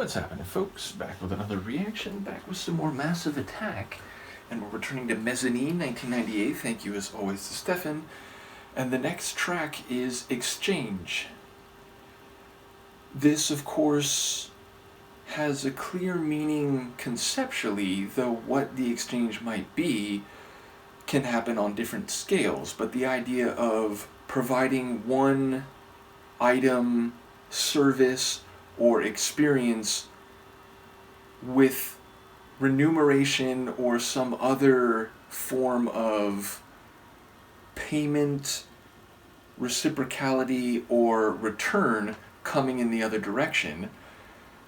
What's happening, folks? Back with another reaction, back with some more Massive Attack, and we're returning to Mezzanine, 1998. Thank you as always to Stephan. And the next track is Exchange. This, of course, has a clear meaning conceptually, though what the exchange might be can happen on different scales. But the idea of providing one item, service, or experience with remuneration or some other form of payment, reciprocality, or return coming in the other direction.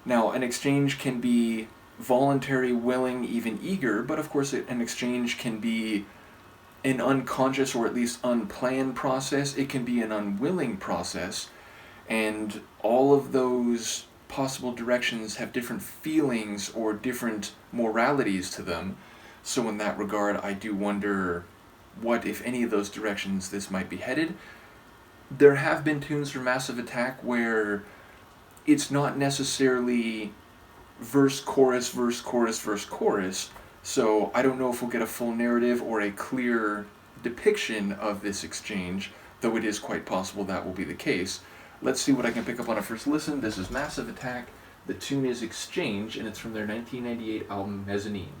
Now, an exchange can be voluntary, willing, even eager, but of course an exchange can be an unconscious or at least unplanned process. It can be an unwilling process, and all of those possible directions have different feelings or different moralities to them. So in that regard, I do wonder what, if any of those directions this might be headed. There have been tunes for Massive Attack where it's not necessarily verse, chorus, verse, chorus, verse, chorus, so I don't know if we'll get a full narrative or a clear depiction of this exchange, though it is quite possible that will be the case. Let's see what I can pick up on a first listen. This is Massive Attack. The tune is Exchange, and it's from their 1998 album Mezzanine.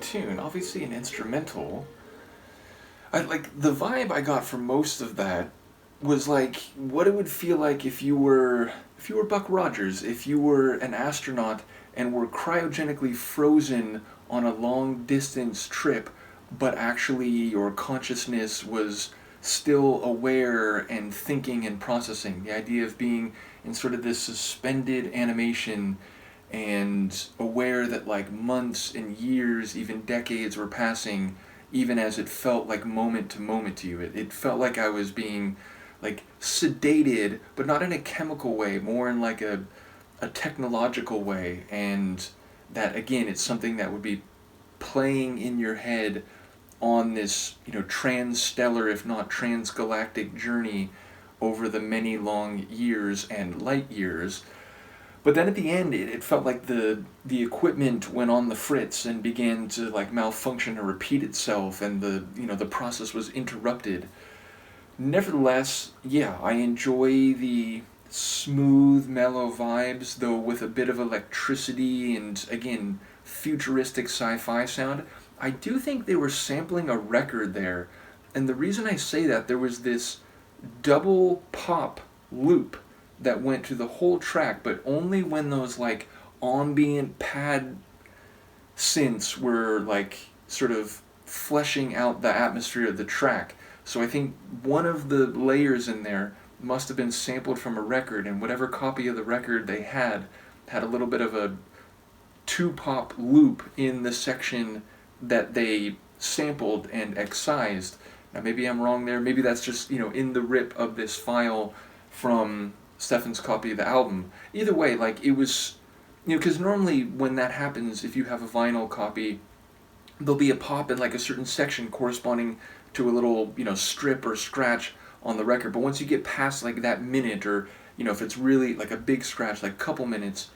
tune, obviously an instrumental. The vibe I got from most of that was like what it would feel like if you were Buck Rogers, if you were an astronaut and were cryogenically frozen on a long distance trip, but actually your consciousness was still aware and thinking and processing. The idea of being in sort of this suspended animation and aware that like months and years, even decades were passing, even as it felt like moment to moment to you. It felt like I was being like sedated, but not in a chemical way, more in like a technological way. And that again, it's something that would be playing in your head on this, transstellar, if not transgalactic journey over the many long years and light years. But then at the end, it felt like the equipment went on the fritz and began to like malfunction or repeat itself, and the process was interrupted. Nevertheless, yeah, I enjoy the smooth, mellow vibes, though with a bit of electricity and, again, futuristic sci-fi sound. I do think they were sampling a record there, and the reason I say that, there was this double pop loop that went through the whole track, but only when those, like, ambient pad synths were, like, sort of fleshing out the atmosphere of the track. So I think one of the layers in there must have been sampled from a record, and whatever copy of the record they had a little bit of a two-pop loop in the section that they sampled and excised. Now maybe I'm wrong there, maybe that's just, in the rip of this file from Stephan's copy of the album. Either way, like, it was, because normally when that happens, if you have a vinyl copy, there'll be a pop in like a certain section corresponding to a little, strip or scratch on the record. But once you get past like that minute, or, if it's really like a big scratch, like couple minutes,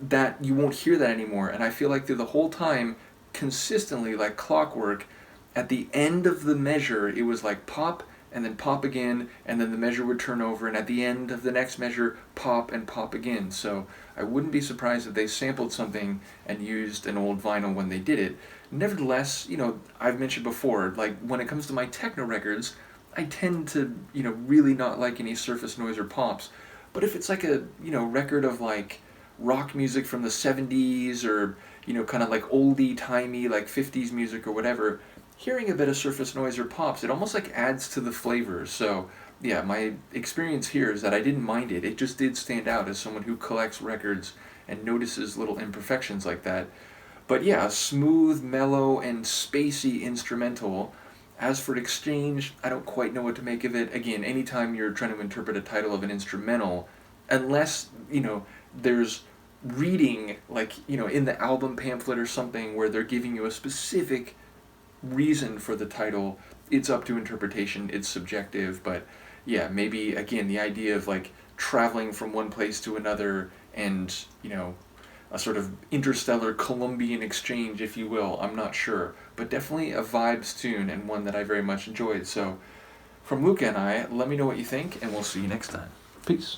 that you won't hear that anymore. And I feel like through the whole time, consistently, like clockwork, at the end of the measure, it was like pop, and then pop again, and then the measure would turn over, and at the end of the next measure, pop and pop again. So I wouldn't be surprised if they sampled something and used an old vinyl when they did it. Nevertheless, I've mentioned before, like, when it comes to my techno records, I tend to, really not like any surface noise or pops. But if it's like a, record of like rock music from the 70s, or, kind of like oldie-timey, like 50s music or whatever, hearing a bit of surface noise or pops, it almost like adds to the flavor. So yeah, my experience here is that I didn't mind it. It just did stand out as someone who collects records and notices little imperfections like that. But yeah, smooth, mellow, and spacey instrumental. As for Exchange, I don't quite know what to make of it. Again, anytime you're trying to interpret a title of an instrumental, unless, there's reading, like, in the album pamphlet or something where they're giving you a specific reason for the title, it's up to interpretation, it's subjective. But yeah, maybe, again, the idea of, like, traveling from one place to another and, a sort of interstellar Columbian exchange, if you will, I'm not sure. But definitely a vibes tune, and one that I very much enjoyed. So, from Luca and I, let me know what you think, and we'll see you next time. Peace.